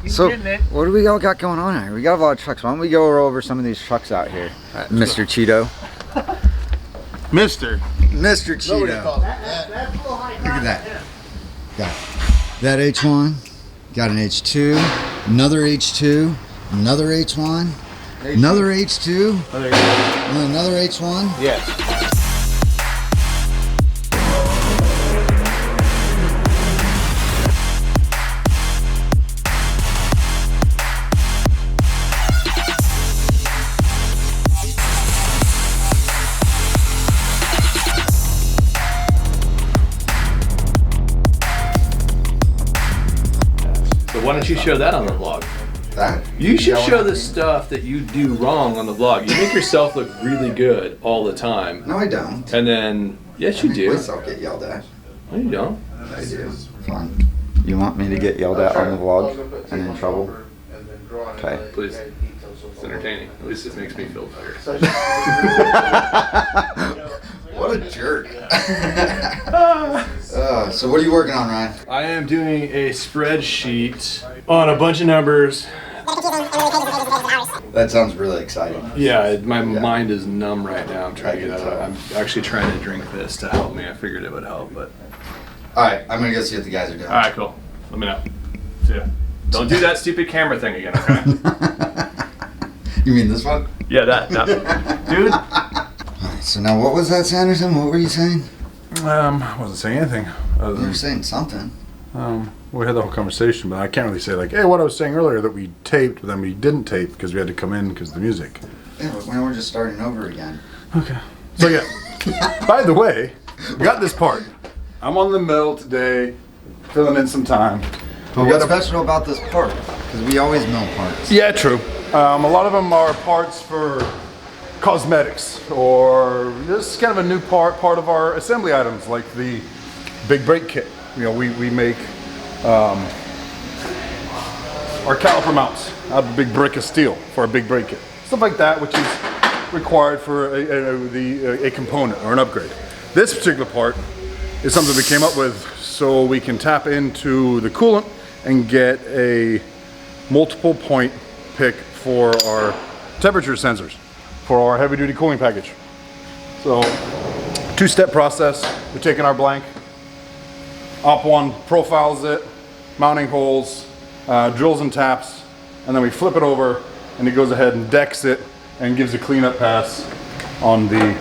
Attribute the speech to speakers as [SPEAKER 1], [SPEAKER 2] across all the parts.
[SPEAKER 1] So, what do we all got going on here? We got a lot of trucks. Why don't we go over some of these trucks out here? Mr. Cheeto.
[SPEAKER 2] Mr.
[SPEAKER 1] Cheeto. Look at that. Got that H1. Got an H2. Another H2. Another H1. Another H2. Another H1.
[SPEAKER 2] Yes.
[SPEAKER 3] Why don't you show that on the vlog?
[SPEAKER 1] That?
[SPEAKER 3] You should show the stuff that you do wrong on the vlog. You make yourself look really good all the time.
[SPEAKER 1] No, I don't.
[SPEAKER 3] And then, yes, you do.
[SPEAKER 1] I'll get yelled at.
[SPEAKER 3] No, you don't.
[SPEAKER 1] I do. Fine. You want me to get yelled at on the vlog and in trouble? Okay.
[SPEAKER 3] Please. It's entertaining. At least it makes me feel better.
[SPEAKER 1] What a jerk. So what are you working on, Ryan?
[SPEAKER 3] I am doing a spreadsheet on a bunch of numbers.
[SPEAKER 1] That sounds really exciting.
[SPEAKER 3] Yeah, my mind is numb right now. I'm trying to get out. I'm actually trying to drink this to help me. I figured it would help, but.
[SPEAKER 1] All right, I'm gonna go see what the guys are doing.
[SPEAKER 3] All right, cool. Let me know. See ya. Don't do that stupid camera thing again, okay?
[SPEAKER 1] You mean this one?
[SPEAKER 3] Yeah, that. Dude.
[SPEAKER 1] Alright, so now what was that, Sanderson? What were you saying?
[SPEAKER 2] I wasn't saying anything.
[SPEAKER 1] You were saying something.
[SPEAKER 2] We had the whole conversation, but I can't really say like, hey, what I was saying earlier that we taped, but then we didn't tape because we had to come in because of the music.
[SPEAKER 1] Yeah, but now we're just starting over again.
[SPEAKER 2] Okay. So yeah. By the way, we got this part. I'm on the mill today, filling in some time.
[SPEAKER 1] But what's special about this part? Because we always mill parts.
[SPEAKER 2] Yeah, true. A lot of them are parts for cosmetics, or just kind of a new part of our assembly items, like the big brake kit. You know, we make our caliper mounts out of a big brick of steel for a big brake kit. Stuff like that, which is required for a component or an upgrade. This particular part is something we came up with so we can tap into the coolant and get a multiple point pick for our temperature sensors for our heavy duty cooling package. So, two-step process. We're taking our blank, Op1 profiles it, mounting holes, drills and taps, and then we flip it over and it goes ahead and decks it and gives a cleanup pass on the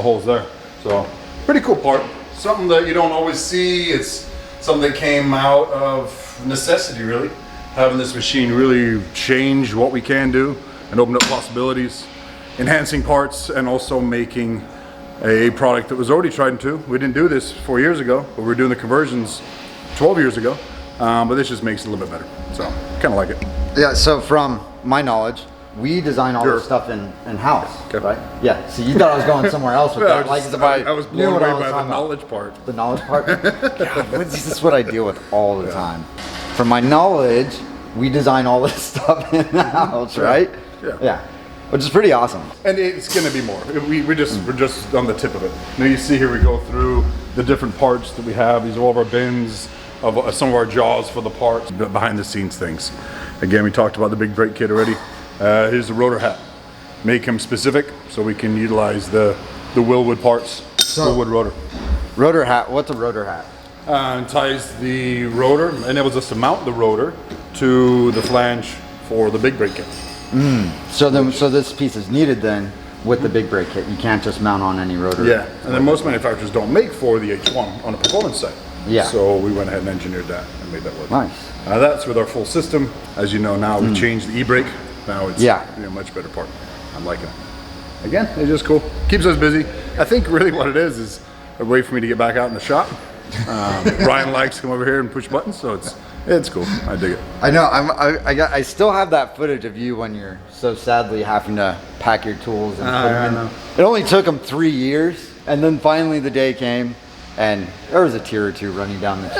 [SPEAKER 2] holes there. So, pretty cool part. Something that you don't always see. It's something that came out of necessity, really. Having this machine really change what we can do and open up possibilities, enhancing parts, and also making a product that was already tried and true. We didn't do this 4 years ago, but we were doing the conversions 12 years ago. But this just makes it a little bit better. So, kind of like it.
[SPEAKER 1] Yeah, so from my knowledge, we design all this stuff in-house,
[SPEAKER 2] Okay.
[SPEAKER 1] right? Yeah, so you thought I was going somewhere else with that.
[SPEAKER 2] I was blown away by the knowledge part.
[SPEAKER 1] The knowledge part? God, this is what I deal with all the time. From my knowledge, we design all this stuff in-house, right? Yeah. Which is pretty awesome.
[SPEAKER 2] And it's going to be more. We're just on the tip of it. Now you see here we go through the different parts that we have. These are all of our bins, of some of our jaws for the parts, behind the scenes things. Again, we talked about the big brake kit already. Here's the rotor hat. Make them specific so we can utilize the Willwood parts. Willwood rotor.
[SPEAKER 1] Rotor hat, what's a rotor hat?
[SPEAKER 2] Ties the rotor, enables us to mount the rotor to the flange for the big brake kit.
[SPEAKER 1] So this piece is needed then with the big brake kit. You can't just mount on any rotor.
[SPEAKER 2] Yeah, and then most manufacturers don't make for the H1 on the performance side.
[SPEAKER 1] Yeah.
[SPEAKER 2] So we went ahead and engineered that and made that work.
[SPEAKER 1] Nice.
[SPEAKER 2] That's with our full system. As you know now, we've changed the e-brake. Now it's a much better part. I'm liking it. Again, it's just cool. Keeps us busy. I think really what it is a way for me to get back out in the shop. Ryan likes to come over here and push buttons, so it's cool. I dig it.
[SPEAKER 1] I know. I still have that footage of you when you're so sadly having to pack your tools and put them in. It only took them 3 years, and then finally the day came, and there was a tear or two running down the cheek.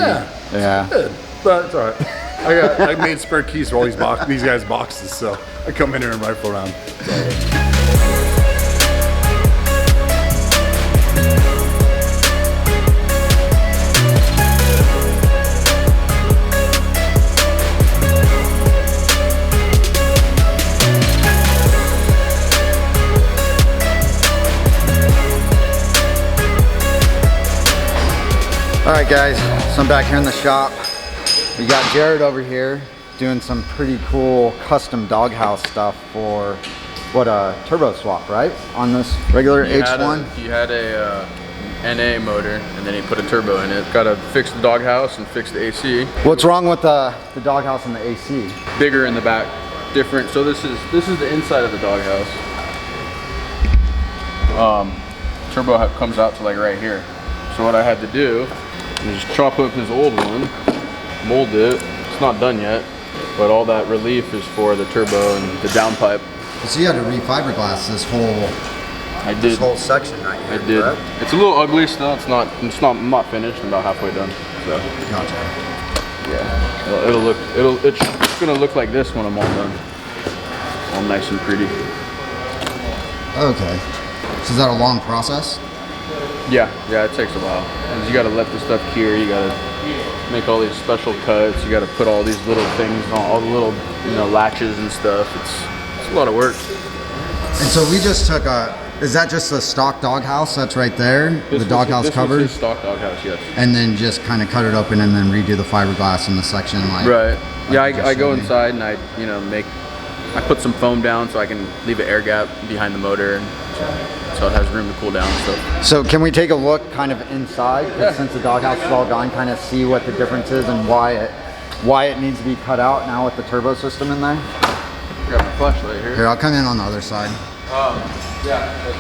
[SPEAKER 1] Yeah.
[SPEAKER 2] Good. But it's all right. I made spare keys for all these guys' boxes, so I come in here and rifle around.
[SPEAKER 1] Alright guys, so I'm back here in the shop. We got Jared over here doing some pretty cool custom doghouse stuff for what, a turbo swap, right? On this regular H1?
[SPEAKER 4] He had a NA motor and then he put a turbo in it. Got to fix the doghouse and fix the AC.
[SPEAKER 1] What's wrong with the doghouse and the AC?
[SPEAKER 4] Bigger in the back, different. So this is the inside of the doghouse. Turbo comes out to like right here. So what I had to do is chop up his old one, mold it. It's not done yet, but all that relief is for the turbo and the downpipe.
[SPEAKER 1] So you had to re-fiberglass this whole section right here.
[SPEAKER 4] I did.
[SPEAKER 1] Correct?
[SPEAKER 4] It's a little ugly still. I'm not finished. I'm about halfway done. So
[SPEAKER 1] Gotcha.
[SPEAKER 4] yeah, it's gonna look like this when I'm all done. All nice and pretty.
[SPEAKER 1] Okay. So is that a long process?
[SPEAKER 4] Yeah, it takes a while. 'Cause you gotta let the stuff cure. You gotta make all these special cuts. You gotta put all these little things on, all the little latches and stuff. It's a lot of work.
[SPEAKER 1] And so we just took is that just a stock doghouse that's right there? The doghouse cover?
[SPEAKER 4] This is stock doghouse, yes.
[SPEAKER 1] And then just kind of cut it open and then redo the fiberglass in the section like.
[SPEAKER 4] Right. Yeah,
[SPEAKER 1] like
[SPEAKER 4] I go inside and I put some foam down so I can leave an air gap behind the motor, and so it has room to cool down and stuff.
[SPEAKER 1] So can we take a look kind of inside?
[SPEAKER 4] Yeah.
[SPEAKER 1] Since the doghouse is all gone, kind of see what the difference is and why it needs to be cut out now with the turbo system in there?
[SPEAKER 4] Grab my flashlight here.
[SPEAKER 1] Here, I'll come in on the other side.
[SPEAKER 4] Yeah, that's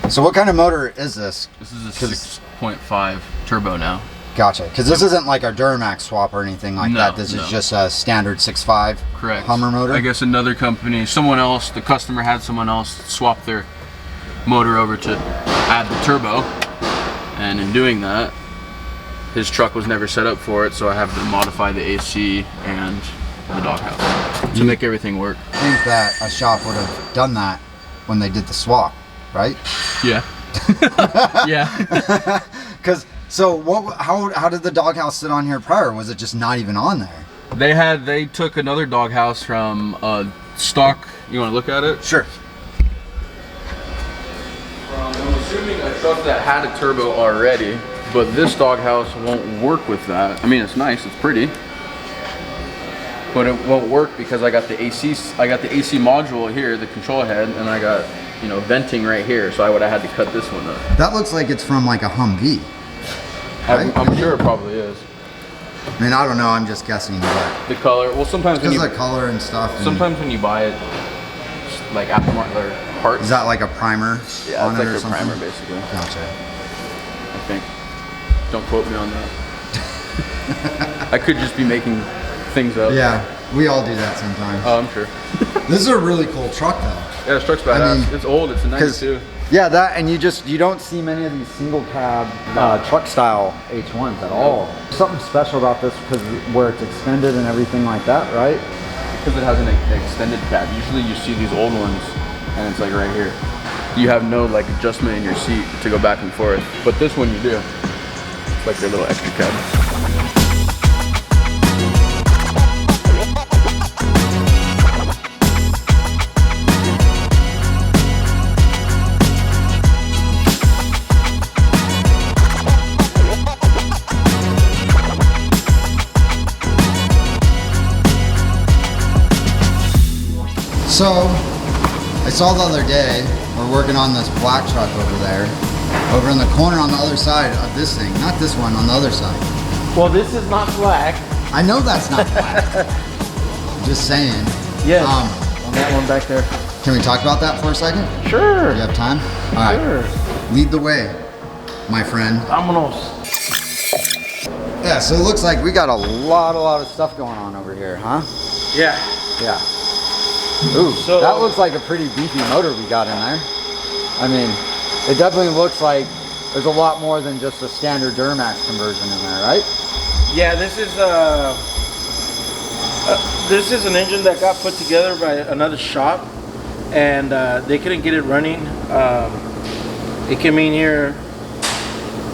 [SPEAKER 4] good.
[SPEAKER 1] So what kind of motor is this?
[SPEAKER 4] This is a 6.5 turbo now.
[SPEAKER 1] Gotcha. Because this isn't like a DURMAX swap or anything like that. This is just a standard 6.5
[SPEAKER 4] Correct.
[SPEAKER 1] Hummer motor.
[SPEAKER 4] I guess another company, the customer had someone else swap their motor over to add the turbo, and in doing that, his truck was never set up for it, so I have to modify the AC and the doghouse to make everything work.
[SPEAKER 1] I think that a shop would have done that when they did the swap, right?
[SPEAKER 4] Yeah. Yeah.
[SPEAKER 1] How did the doghouse sit on here prior? Was it just not even on there?
[SPEAKER 4] They took another doghouse from stock. You want to look at it?
[SPEAKER 1] Sure.
[SPEAKER 4] I'm assuming a truck that had a turbo already, but this doghouse won't work with that. I mean, it's nice, it's pretty, but it won't work because I got the AC module here, the control head, and I got venting right here. So I would have had to cut this one up.
[SPEAKER 1] That looks like it's from like a Humvee. Right?
[SPEAKER 4] I'm sure it probably is.
[SPEAKER 1] I mean, I don't know. I'm just guessing, but
[SPEAKER 4] The color. Well, sometimes when
[SPEAKER 1] because
[SPEAKER 4] you
[SPEAKER 1] the color and stuff. And
[SPEAKER 4] sometimes when you buy it, like aftermarket or parts.
[SPEAKER 1] is that like a primer
[SPEAKER 4] Yeah,
[SPEAKER 1] on
[SPEAKER 4] it's
[SPEAKER 1] it
[SPEAKER 4] like
[SPEAKER 1] or
[SPEAKER 4] a
[SPEAKER 1] something?
[SPEAKER 4] primer basically.
[SPEAKER 1] Gotcha.
[SPEAKER 4] I think. Don't quote me on that. I could just be making things up.
[SPEAKER 1] Yeah, we all do that sometimes.
[SPEAKER 4] Oh, I'm sure.
[SPEAKER 1] This is a really cool truck though.
[SPEAKER 4] Yeah, this truck's badass.
[SPEAKER 1] mean,
[SPEAKER 4] It's old. It's a 92.
[SPEAKER 1] Yeah, that, and you don't see many of these single cab truck style H1's at all. Something special about this because where it's extended and everything like that, right?
[SPEAKER 4] Because it has an extended cab. Usually you see these old ones and it's like right here. You have no like adjustment in your seat to go back and forth. But this one you do. It's like your little extra cab.
[SPEAKER 1] So, I saw the other day, we're working on this black truck over there, over in the corner on the other side of this thing, not this one, on the other side.
[SPEAKER 5] Well, this is not black.
[SPEAKER 1] I know that's not black. Just saying.
[SPEAKER 5] Yes. On that one back there.
[SPEAKER 1] Can we talk about that for a second?
[SPEAKER 5] Sure.
[SPEAKER 1] You have time? All right.
[SPEAKER 5] Sure.
[SPEAKER 1] Lead the way, my friend.
[SPEAKER 5] Vámonos.
[SPEAKER 1] Yeah, so it looks like we got a lot of stuff going on over here, huh?
[SPEAKER 5] Yeah.
[SPEAKER 1] Yeah. Ooh,
[SPEAKER 5] So-
[SPEAKER 1] that looks like a pretty beefy motor we got in there. I mean, it definitely looks like there's a lot more than just a standard DURMAX conversion in there, right?
[SPEAKER 5] Yeah, this is an engine that got put together by another shop, and they couldn't get it running. It came in here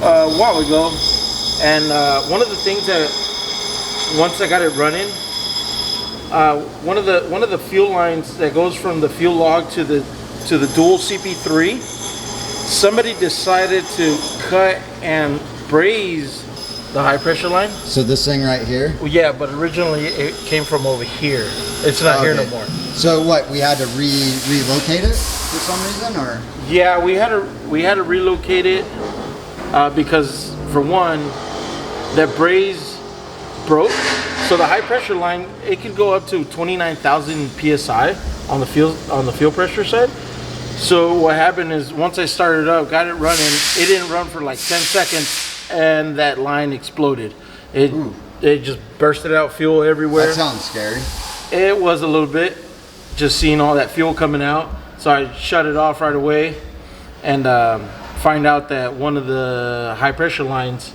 [SPEAKER 5] a while ago, and one of the things that once I got it running, one of the fuel lines that goes from the fuel log to the dual CP3, somebody decided to cut and braze the high pressure line.
[SPEAKER 1] So this thing right here?
[SPEAKER 5] Well, yeah, but originally it came from over here. It's not here no more.
[SPEAKER 1] So what, we had to relocate it for some reason, or?
[SPEAKER 5] Yeah, we had to relocate it because for one, that braze broke. So the high pressure line, it could go up to 29,000 psi on the fuel pressure side. So what happened is once I started up, got it running, it didn't run for like 10 seconds and that line exploded. It just bursted out fuel everywhere.
[SPEAKER 1] That sounds scary.
[SPEAKER 5] It was a little bit, just seeing all that fuel coming out. So I shut it off right away and find out that one of the high pressure lines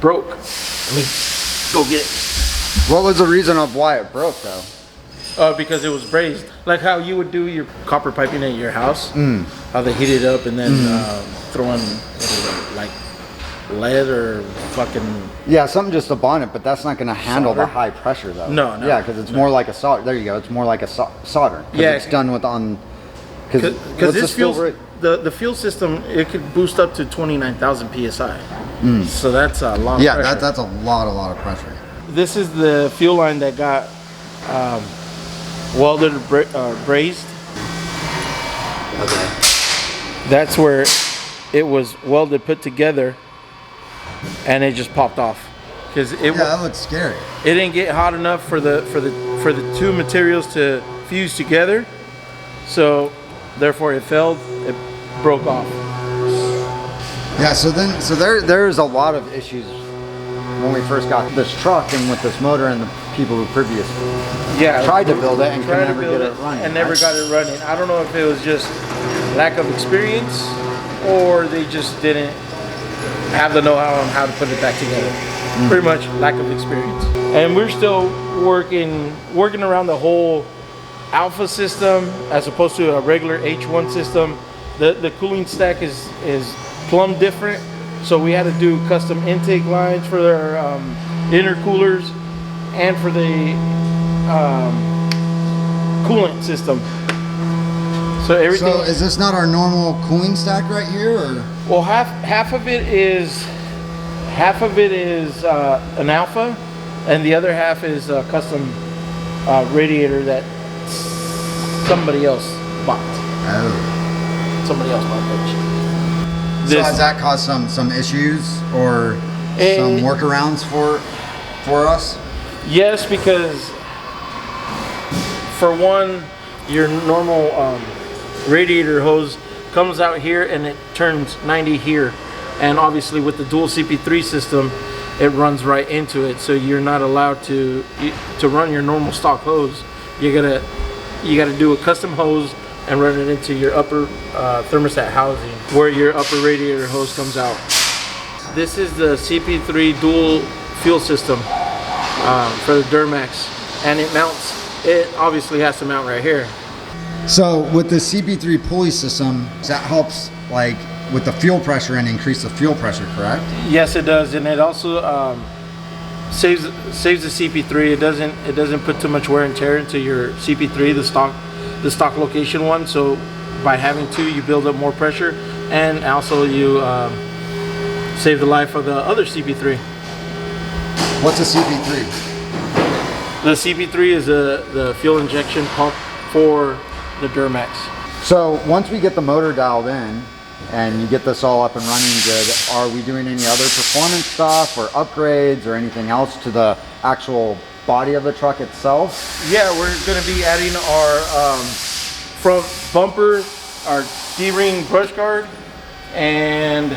[SPEAKER 5] broke. Let me go get it.
[SPEAKER 1] What was the reason of why it broke though?
[SPEAKER 5] Because it was brazed. Like how you would do your copper piping at your house. How they heat it up and then throw in, what is it, like lead or fucking...
[SPEAKER 1] Yeah, something just to bond it, but that's not going to handle
[SPEAKER 5] solder?
[SPEAKER 1] The high pressure though.
[SPEAKER 5] No.
[SPEAKER 1] Yeah, because it's more like a solder. There you go. It's more like a solder.
[SPEAKER 5] Yeah.
[SPEAKER 1] It's done with on...
[SPEAKER 5] Because this fuel, the fuel system, it could boost up to 29,000 psi. So that's a lot of pressure.
[SPEAKER 1] Yeah, that's a lot of pressure.
[SPEAKER 5] This is the fuel line that got welded or brazed.
[SPEAKER 1] Okay.
[SPEAKER 5] That's where it was welded, put together, and it just popped off. Because
[SPEAKER 1] that looks scary.
[SPEAKER 5] It didn't get hot enough for the two materials to fuse together, so therefore it failed. It broke off.
[SPEAKER 1] Yeah. So there's a lot of issues when we first got this truck and with this motor and the people who tried to build it and could never get it running.
[SPEAKER 5] And never got it running. I don't know if it was just lack of experience or they just didn't have the know-how on how to put it back together. Pretty much lack of experience. And we're still working around the whole alpha system as opposed to a regular H1 system. The cooling stack is plumb different. So we had to do custom intake lines for their intercoolers and for the coolant system. So everything.
[SPEAKER 1] So is this not our normal cooling stack right here, or?
[SPEAKER 5] Well, half of it is an alpha, and the other half is a custom radiator that somebody else bought.
[SPEAKER 1] Oh.
[SPEAKER 5] Somebody else bought that.
[SPEAKER 1] So has that caused some issues or some workarounds for us?
[SPEAKER 5] Yes, because for one, your normal radiator hose comes out here and it turns 90 here, and obviously with the dual CP3 system, it runs right into it. So you're not allowed to run your normal stock hose. You gotta do a custom hose and run it into your upper thermostat housing where your upper radiator hose comes out. This is the CP3 dual fuel system for the DURMAX, and it obviously has to mount right here.
[SPEAKER 1] So with the CP3 pulley system, that helps like with the fuel pressure and increase the fuel pressure, correct?
[SPEAKER 5] Yes, it does, and it also saves the CP3. It doesn't put too much wear and tear into your CP3, the stock location one. So by having two, you build up more pressure, and also you save the life of the other CP3.
[SPEAKER 1] What's a CP3?
[SPEAKER 5] The CP3 is the fuel injection pump for the DURMAX.
[SPEAKER 1] So once we get the motor dialed in and you get this all up and running good, are we doing any other performance stuff or upgrades or anything else to the actual body of the truck itself?
[SPEAKER 5] Yeah, we're going to be adding our front bumper, our D-ring brush guard, and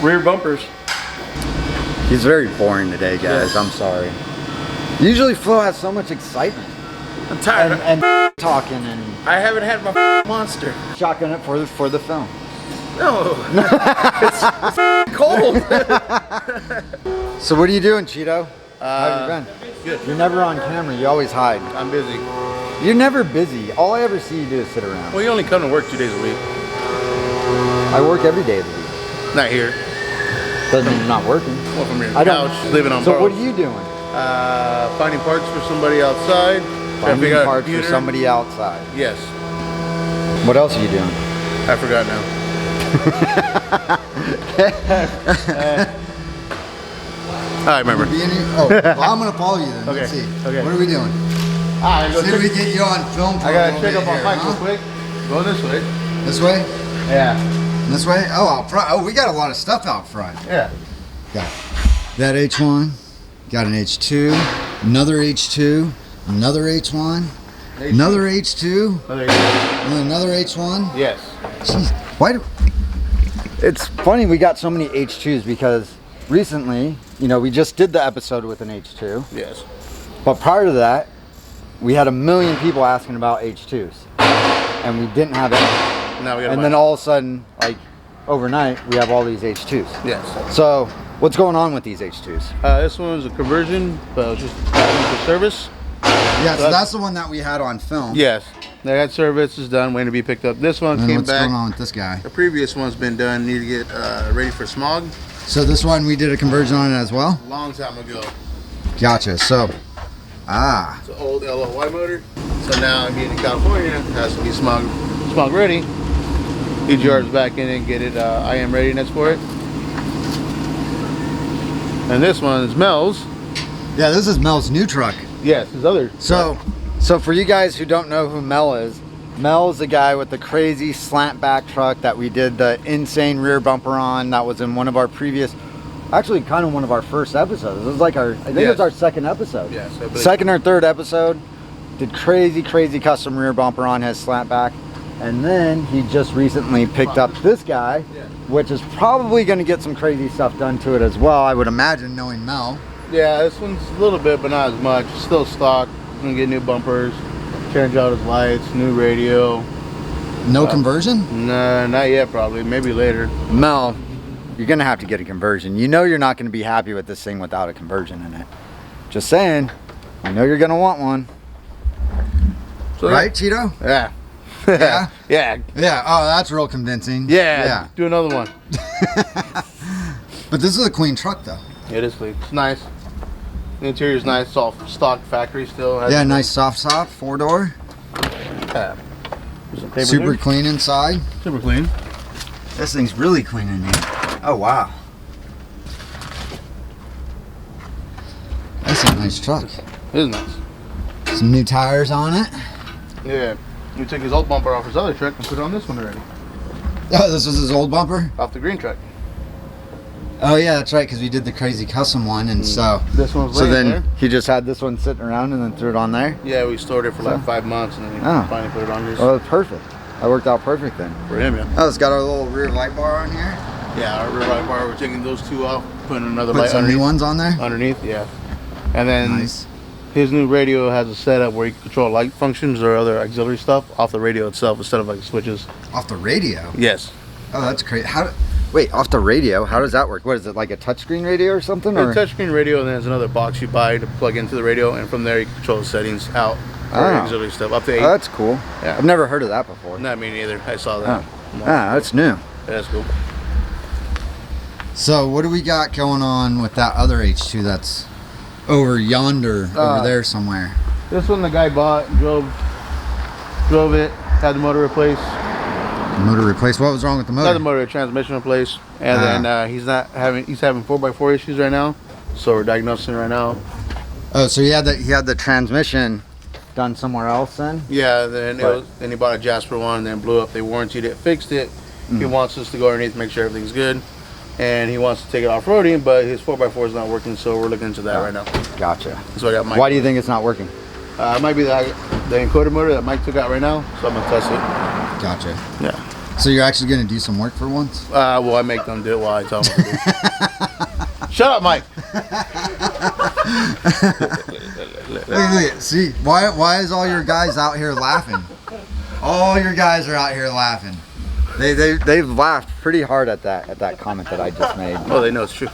[SPEAKER 5] rear bumpers.
[SPEAKER 1] He's very boring today, guys.
[SPEAKER 5] Yes.
[SPEAKER 1] I'm sorry. Usually Flo has so much excitement
[SPEAKER 5] I'm tired.
[SPEAKER 1] and talking and
[SPEAKER 5] I haven't had my monster.
[SPEAKER 1] shotgun it for the film.
[SPEAKER 5] No, it's cold.
[SPEAKER 1] So what are you doing, Cheeto? How have you been?
[SPEAKER 5] Good.
[SPEAKER 1] You're never on camera. You always hide.
[SPEAKER 3] I'm busy.
[SPEAKER 1] You're never busy. All I ever see you do is sit around.
[SPEAKER 3] Well, you only come to work 2 days a week.
[SPEAKER 1] I work every day of the week.
[SPEAKER 3] Not here.
[SPEAKER 1] Doesn't mean I'm not working.
[SPEAKER 3] Well, from your
[SPEAKER 1] I don't.
[SPEAKER 3] couch, living on
[SPEAKER 1] So
[SPEAKER 3] borrowed.
[SPEAKER 1] what are you doing?
[SPEAKER 2] Finding parts for somebody outside.
[SPEAKER 1] Finding parts for somebody outside.
[SPEAKER 2] Yes.
[SPEAKER 1] What else are you doing?
[SPEAKER 2] I forgot now. I remember.
[SPEAKER 1] Oh, well, I'm gonna follow you then.
[SPEAKER 2] Okay.
[SPEAKER 1] Let's see.
[SPEAKER 2] Okay.
[SPEAKER 1] What are we doing? See if we get you on film. For
[SPEAKER 2] I
[SPEAKER 1] a
[SPEAKER 2] gotta
[SPEAKER 1] little
[SPEAKER 2] check
[SPEAKER 1] bit
[SPEAKER 2] up on
[SPEAKER 1] here,
[SPEAKER 2] Mike
[SPEAKER 1] huh?
[SPEAKER 2] real quick. Go this way.
[SPEAKER 1] This way?
[SPEAKER 2] Yeah.
[SPEAKER 1] This way? Oh, out front. Oh, we got a lot of stuff out front.
[SPEAKER 2] Yeah.
[SPEAKER 1] Got that H1. Got an H2. Another H2. Another H1. Another H2. And another H1.
[SPEAKER 2] Yes.
[SPEAKER 1] Jeez, why do... It's funny we got so many H2s because recently, you know, we just did the episode with an H2.
[SPEAKER 2] Yes.
[SPEAKER 1] But prior to that, we had a million people asking about H2s. And we didn't have any.
[SPEAKER 2] Now we got.
[SPEAKER 1] And then all of a sudden, like overnight, we have all these H2s.
[SPEAKER 2] Yes.
[SPEAKER 1] So, what's going on with these H2s?
[SPEAKER 2] This one was a conversion, but it was just for service.
[SPEAKER 1] Yeah, so that's the one that we had on film.
[SPEAKER 2] Yes. They had service, is done, waiting to be picked up. This one
[SPEAKER 1] And
[SPEAKER 2] came
[SPEAKER 1] what's
[SPEAKER 2] back.
[SPEAKER 1] going on with this guy?
[SPEAKER 2] The previous one's been done, need to get ready for smog.
[SPEAKER 1] So this one, we did a conversion on it as well?
[SPEAKER 2] A long time ago.
[SPEAKER 1] Gotcha, so,
[SPEAKER 2] It's an old LOY motor. So now being in California, it has to be smog ready. EGR's back in and get it IM readiness for it. And this one is Mel's.
[SPEAKER 1] Yeah, this is Mel's new truck.
[SPEAKER 2] Yes, his other.
[SPEAKER 1] So for you guys who don't know who Mel is the guy with the crazy slant back truck that we did the insane rear bumper on. That was in one of our previous, actually kind of one of our first episodes. It was like I think it was our second episode.
[SPEAKER 2] Yes,
[SPEAKER 1] second or third episode. Did crazy custom rear bumper on his slant back. And then he just recently picked up this guy, which is probably going to get some crazy stuff done to it as well, I would imagine, knowing Mel.
[SPEAKER 2] Yeah, this one's a little bit, but not as much. Still stock. Gonna get new bumpers, change out his lights, new radio.
[SPEAKER 1] No conversion?
[SPEAKER 2] Nah, not yet probably. Maybe later.
[SPEAKER 1] Mel, you're going to have to get a conversion. You know you're not going to be happy with this thing without a conversion in it. Just saying. I know you're going to want one.
[SPEAKER 2] So
[SPEAKER 1] right, Cheeto?
[SPEAKER 2] Yeah.
[SPEAKER 1] Yeah?
[SPEAKER 2] Yeah.
[SPEAKER 1] Yeah. Oh, that's real convincing.
[SPEAKER 2] Yeah. Do another one.
[SPEAKER 1] But this is a clean truck, though.
[SPEAKER 2] It is clean. It's nice. The interior's nice. It's all stock factory still.
[SPEAKER 1] Yeah, nice soft top, 4-door.
[SPEAKER 2] There's some paper
[SPEAKER 1] Super
[SPEAKER 2] there.
[SPEAKER 1] clean inside.
[SPEAKER 2] Super clean.
[SPEAKER 1] This thing's really clean in here. Oh, wow. That's a nice truck.
[SPEAKER 2] It is nice.
[SPEAKER 1] Some new tires on it.
[SPEAKER 2] Yeah. We took his old bumper off his other truck and put it on this one already.
[SPEAKER 1] Oh, this was his old bumper?
[SPEAKER 2] Off the green truck.
[SPEAKER 1] Oh yeah, that's right, because we did the crazy custom one, and so
[SPEAKER 2] This one's
[SPEAKER 1] so
[SPEAKER 2] laying
[SPEAKER 1] then
[SPEAKER 2] there.
[SPEAKER 1] he just had this one sitting around and then threw it on there.
[SPEAKER 2] Yeah, we stored it for like 5 months and then we finally put it on this.
[SPEAKER 1] Oh, that's perfect. That worked out perfect then.
[SPEAKER 2] For him, yeah.
[SPEAKER 1] Oh, it's got our little rear light bar on here.
[SPEAKER 2] Yeah, our rear light bar, we're taking those two off, putting another
[SPEAKER 1] Put
[SPEAKER 2] light
[SPEAKER 1] some
[SPEAKER 2] underneath.
[SPEAKER 1] new ones on there.
[SPEAKER 2] Underneath, yeah. And then
[SPEAKER 1] Nice.
[SPEAKER 2] his new radio has a setup where you can control light functions or other auxiliary stuff off the radio itself instead of like switches.
[SPEAKER 1] Off the radio.
[SPEAKER 2] Yes.
[SPEAKER 1] Oh, that's great. Wait, off the radio? How does that work? What is it, like a touchscreen radio or something? Or?
[SPEAKER 2] A touchscreen radio, and then there's another box you buy to plug into the radio, and from there you can control the settings out for auxiliary stuff up to 8.
[SPEAKER 1] Oh, that's cool.
[SPEAKER 2] Yeah.
[SPEAKER 1] I've never heard of that before.
[SPEAKER 2] Not me neither. I saw that.
[SPEAKER 1] That's new.
[SPEAKER 2] Yeah, that's cool.
[SPEAKER 1] So what do we got going on with that other H2 that's over yonder, over there somewhere?
[SPEAKER 2] This one the guy bought, drove it, had the motor replaced.
[SPEAKER 1] Motor replaced. What was wrong with the motor?
[SPEAKER 2] Had the motor transmission replaced, and then he's having 4x4 issues right now, so we're diagnosing right now.
[SPEAKER 1] Oh, so he had the transmission done somewhere else then?
[SPEAKER 2] Yeah, then then he bought a Jasper one, and then blew up. They warranted it, fixed it. He wants us to go underneath, make sure everything's good, and he wants to take it off-roading, but his 4x4 is not working, so we're looking into that right now.
[SPEAKER 1] Gotcha.
[SPEAKER 2] So I got Mike.
[SPEAKER 1] Why do you think it's not working?
[SPEAKER 2] It might be the encoder motor that Mike took out right now, so I'm gonna test it.
[SPEAKER 1] Gotcha.
[SPEAKER 2] Yeah.
[SPEAKER 1] So you're actually going to do some work for once?
[SPEAKER 2] Well, I make them do it while I tell them to do it. Shut up, Mike.
[SPEAKER 1] Look. See, why is all your guys out here laughing? All your guys are out here laughing. They've laughed pretty hard at that comment that I just made.
[SPEAKER 2] Oh, they know it's true.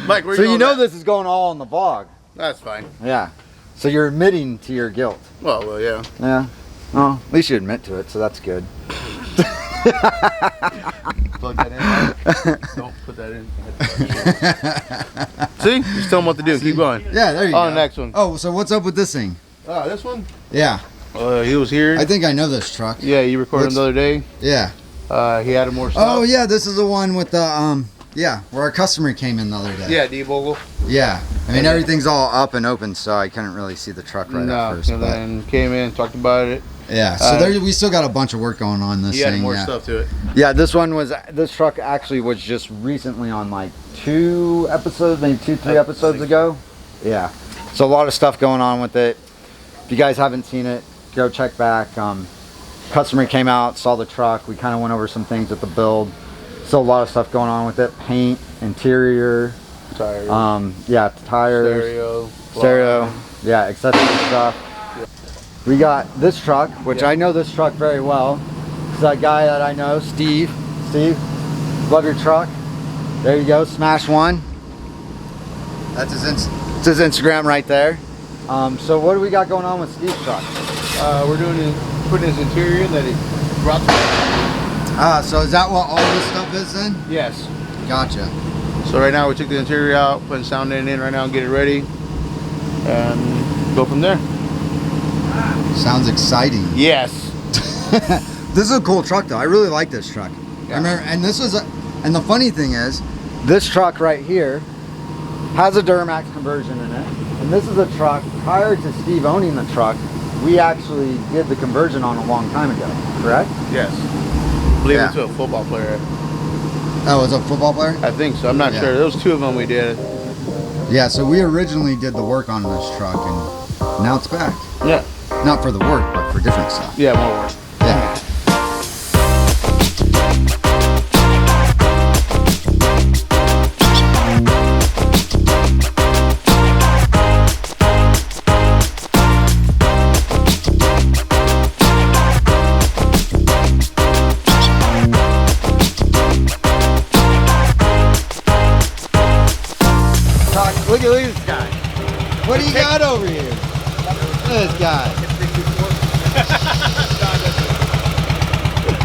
[SPEAKER 2] Mike, where
[SPEAKER 1] So you know
[SPEAKER 2] at?
[SPEAKER 1] this is going all on the vlog.
[SPEAKER 2] That's fine.
[SPEAKER 1] Yeah. So you're admitting to your guilt.
[SPEAKER 2] Well, yeah.
[SPEAKER 1] Yeah. Well, at least you admit to it, so that's good.
[SPEAKER 2] Plug that in. Don't put that in. See? Just tell them what to do. Keep going.
[SPEAKER 1] Yeah, there you go.
[SPEAKER 2] On the next one.
[SPEAKER 1] Oh, so what's up with this thing?
[SPEAKER 2] This one?
[SPEAKER 1] Yeah.
[SPEAKER 2] He was here.
[SPEAKER 1] I think I know this truck.
[SPEAKER 2] Yeah, you recorded him the other day.
[SPEAKER 1] Yeah.
[SPEAKER 2] He added more stuff.
[SPEAKER 1] Oh yeah, this is the one with the yeah, where our customer came in the other day.
[SPEAKER 2] Yeah, D-Bogle.
[SPEAKER 1] Yeah. I mean, everything's all up and open, so I couldn't really see the truck right at first.
[SPEAKER 2] And then came in, talked about it.
[SPEAKER 1] Yeah, so there, we still got a bunch of work going on this
[SPEAKER 2] He
[SPEAKER 1] thing.
[SPEAKER 2] added more
[SPEAKER 1] yeah.
[SPEAKER 2] stuff to it.
[SPEAKER 1] Yeah, this truck actually was just recently on like 2 episodes, maybe 2-3 episodes ago. Yeah, so a lot of stuff going on with it. If you guys haven't seen it, go check back. Customer came out, saw the truck. We kind of went over some things with the build. Still a lot of stuff going on with it. Paint, interior,
[SPEAKER 2] Tires.
[SPEAKER 1] yeah, tires, stereo, yeah, accessory stuff. We got this truck, which I know this truck very well. It's that guy that I know, Steve. Steve, love your truck. There you go, smash one. That's his Instagram right there. So what do we got going on with Steve's truck?
[SPEAKER 2] We're putting his interior that he brought to us.
[SPEAKER 1] So is that what all this stuff is then?
[SPEAKER 2] Yes.
[SPEAKER 1] Gotcha.
[SPEAKER 2] So right now we took the interior out, putting sound in right now, get it ready, and go from there.
[SPEAKER 1] Sounds exciting.
[SPEAKER 2] Yes.
[SPEAKER 1] This is a cool truck though. I really like this truck.
[SPEAKER 2] Yeah.
[SPEAKER 1] I remember, and this was and the funny thing is, this truck right here has a DURMAX conversion in it. And this is a truck, prior to Steve owning the truck, we actually did the conversion on a long time ago, correct?
[SPEAKER 2] Yes. I believe
[SPEAKER 1] Yeah.
[SPEAKER 2] it's a football player.
[SPEAKER 1] Oh, was it a football player?
[SPEAKER 2] I think so. I'm not
[SPEAKER 1] Yeah.
[SPEAKER 2] sure. There was 2 of them we did.
[SPEAKER 1] Yeah, so we originally did the work on this truck and now it's back.
[SPEAKER 2] Yeah.
[SPEAKER 1] Not for the work, but for different stuff.
[SPEAKER 2] Yeah, more work.
[SPEAKER 1] Yeah. Look at this guy. What do you got over here? Look at this guy.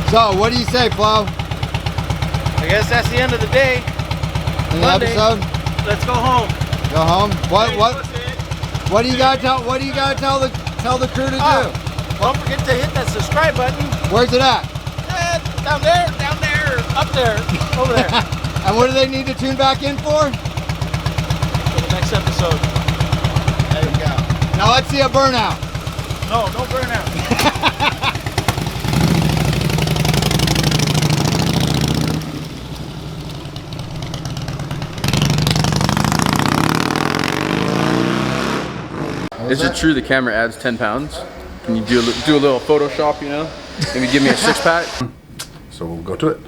[SPEAKER 1] So, what do you say, Flo?
[SPEAKER 5] I guess that's the end of the day.
[SPEAKER 1] In the
[SPEAKER 5] Monday.
[SPEAKER 1] episode?
[SPEAKER 5] Let's go home.
[SPEAKER 1] Go home. What do you gotta tell? What do you gotta tell the crew to do?
[SPEAKER 5] Don't forget to hit that subscribe button.
[SPEAKER 1] Where's it at?
[SPEAKER 5] Down there, up there, over there.
[SPEAKER 1] And what do they need to tune back in for?
[SPEAKER 5] For the next episode.
[SPEAKER 1] There you go. Now let's see a burnout.
[SPEAKER 5] No, no burnout.
[SPEAKER 4] Is it true the camera adds 10 pounds? Can you do a little Photoshop, you know? Maybe give me a 6-pack?
[SPEAKER 2] So we'll go to it.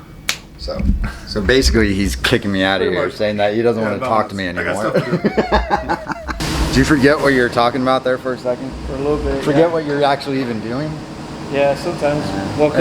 [SPEAKER 1] So basically, he's kicking me out of here, saying that he doesn't want to talk to me
[SPEAKER 2] I got
[SPEAKER 1] anymore.
[SPEAKER 2] stuff to do.
[SPEAKER 1] Did you forget what you were talking about there for a second?
[SPEAKER 5] For a little bit.
[SPEAKER 1] Forget what you're actually even doing?
[SPEAKER 5] Yeah, sometimes. Well,